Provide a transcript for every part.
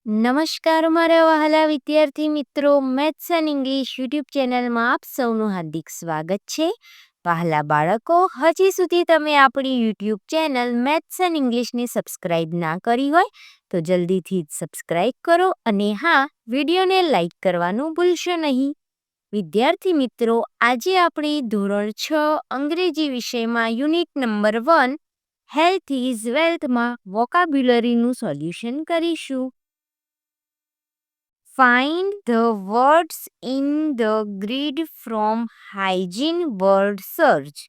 નમસ્કાર મારા વહાલા વિદ્યાર્થી મિત્રો, મેથ્સ એન્ડ ઇંગ્લિશ યુટ્યુબ ચેનલમાં આપ સૌનું હાર્દિક સ્વાગત છે. વહાલા બાળકો, હજી સુધી તમે આપણી યુટ્યુબ ચેનલ મેથ્સ એન્ડ ઇંગ્લિશને સબસ્ક્રાઇબ ના કરી હોય તો જલ્દીથી જ સબસ્ક્રાઇબ કરો અને હા, વિડીયોને લાઇક કરવાનું ભૂલશો નહીં. વિદ્યાર્થી મિત્રો, આજે આપણે ધોરણ 6 અંગ્રેજી વિષયમાં યુનિટ નંબર 1 હેલ્થ ઇઝ વેલ્થમાં વોકાબ્યુલરીનું સોલ્યુશન કરીશું. Find the words in the grid from hygiene word search.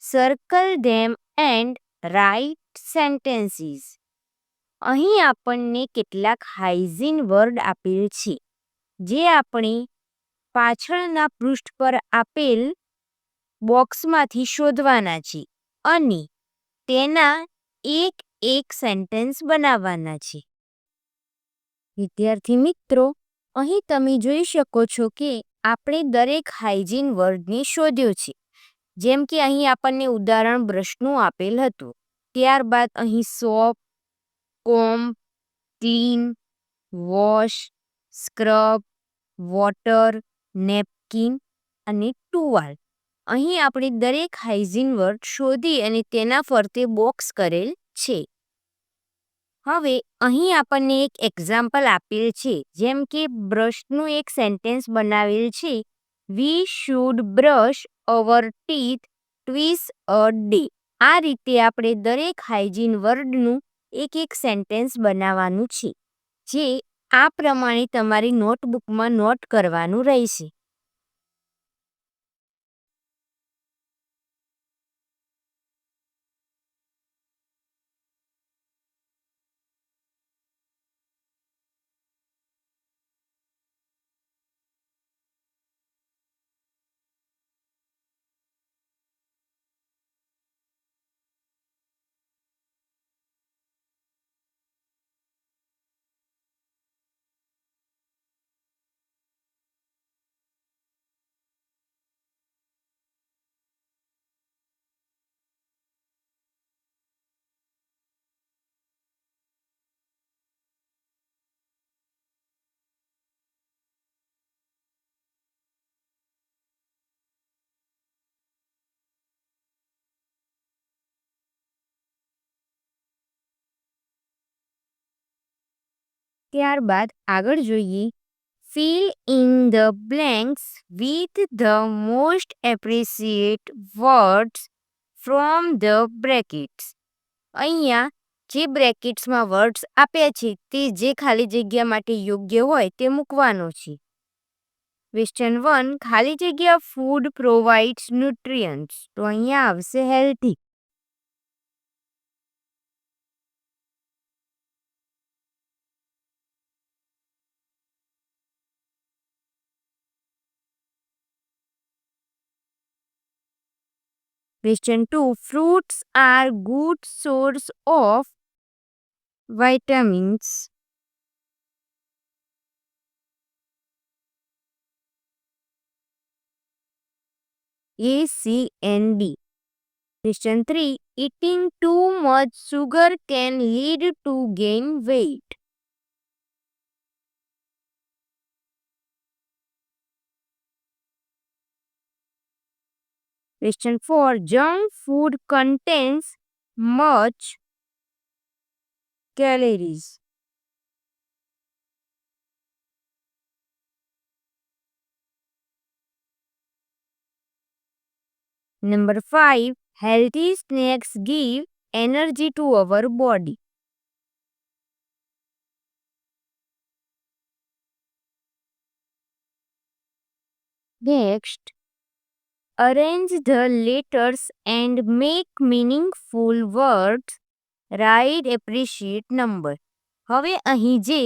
Circle them and write sentences. અહીં આપણને કેટલાક હાઇજીન વર્ડ આપેલ છે જે આપણે પાછળના પૃષ્ઠ પર આપેલ બોક્સમાંથી શોધવાના છે અને તેના એક સેન્ટેન્સ બનાવવાના છે. વિદ્યાર્થી મિત્રો, અહીં તમે જોઈ શકો છો કે આપણે દરેક હાઇજીન વર્ડને શોધ્યો છે. જેમ કે અહીં આપણને ઉદાહરણ બ્રશનું આપેલ હતું. ત્યારબાદ અહીં soap, comb, clean, wash, scrub, water, napkin અને ટુવાલ. અહીં આપણે દરેક હાઇજીન વર્ડ શોધી અને તેના ફરતે બોક્સ કરેલ છે. હવે અહીં આપણને એક એક્ઝામ્પલ આપેલ છે. જેમ કે બ્રશનું એક સેન્ટેન્સ બનાવેલ છે. We should brush hour teeth twice a day. આ રીતે આપણે દરેક હાઇજીન વર્ડનું એક સેન્ટેન્સ બનાવવાનું છે, જે આ પ્રમાણે તમારી નોટબુકમાં નોટ કરવાનું રહેશે. ત્યારબાદ આગળ જોઈએ. Fill in the blanks with the most appreciate words from the brackets. અહીંયા જે બ્રેકેટ્સમાં વર્ડ્સ આપ્યા છે તે જે ખાલી જગ્યા માટે યોગ્ય હોય તે મૂકવાનો છે. ક્વેશ્ચન 1, ખાલી જગ્યા ફૂડ પ્રોવાઇડ્સ ન્યુટ્રિયન્ટ્સ. તો અહીંયા આવશે healthy. Question 2, fruits are good source of vitamins. A, C and D. Question 3, eating too much sugar can lead to gain weight. Question 4, junk food contains much calories. Number 5, healthy snacks give energy to our body. Next, arrange the letters and make meaningful words. Write appreciate number. હવે અહીં જે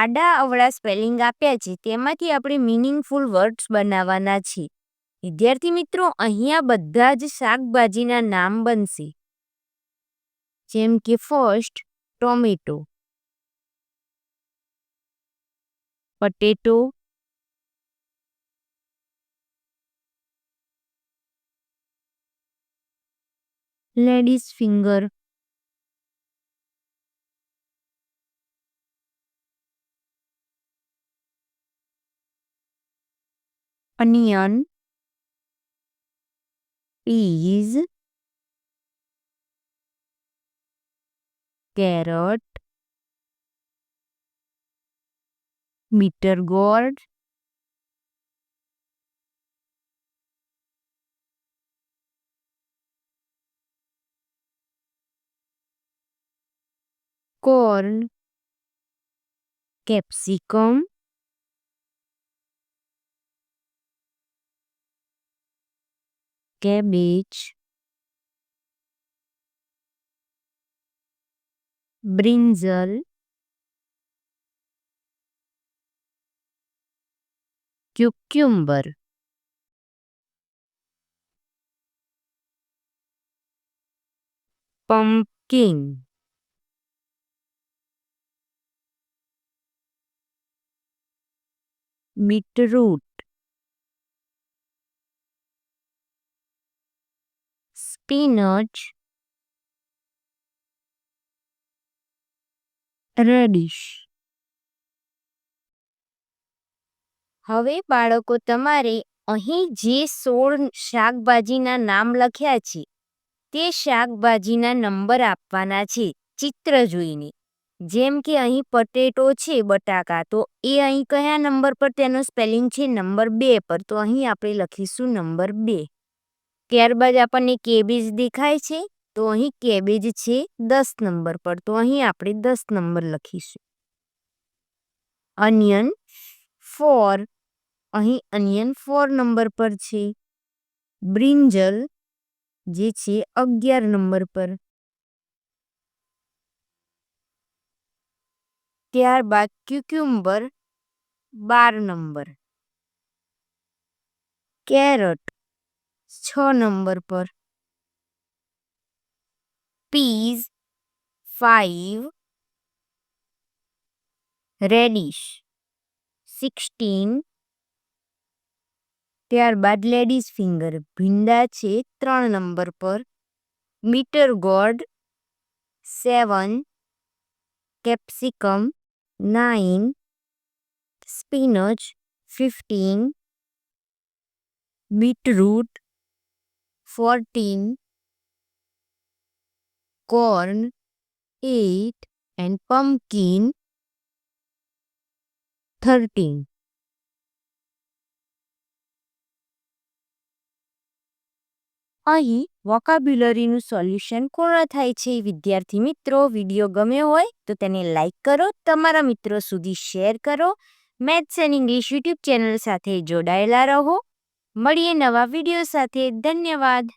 આડા અવળા spelling આપ્યા છે તેમાંથી આપણે meaningful words બનાવવાના છે. વિદ્યાર્થી મિત્રો, અહીંયા બધા જ શાકભાજીના નામ બનશે. જેમ કે first tomato, potato, ladies finger, onion, peas, carrot, bitter gourd, corn, capsicum, cabbage, brinjal, cucumber, pumpkin, beetroot, spinach, radish. હવે બાળકો તમારે અહીં જે 16 શાકભાજીના નામ લખ્યા છે તે શાકભાજીના નંબર આપવાના છે ચિત્ર જોઈને. જેમ કે અહીં પટેટો છે, બટાકા, તો એ અહીં કયા નંબર પર તેનો સ્પેલિંગ છે? નંબર 2 પર. તો અહીં આપણે લખીશું નંબર 2. ત્યારબાદ આપણને કેબેજ દેખાય છે, તો અહીં કેબેજ છે 10 નંબર પર. તો અહીં આપણે 10 નંબર લખીશું. અનિયન 4, અહીં અનિયન 4 નંબર પર છે. બ્રિંજલ જે છે 11 નંબર પર. ત્યારબાદ ક્યુક્યુમ્બર 12 નંબર. કેરટ 6 નંબર પર. Peas 5, radish 16. ત્યારબાદ લેડીઝ ફિંગર ભીંડા છે 3 નંબર પર. Bitter gourd 7, capsicum 9, spinach 15, beetroot 14, corn 8 and pumpkin 13. અહીં વોકાબ્યુલરીનું સોલ્યુશન પૂર્ણ થાય છે. વિદ્યાર્થી મિત્રો, વિડીયો ગમ્યો હોય તો તેને લાઈક કરો, તમારા મિત્રો સુધી શેર કરો. Maths and English YouTube channel સાથે જોડાયેલા રહો. મળીએ નવા વિડીયો સાથે. ધન્યવાદ.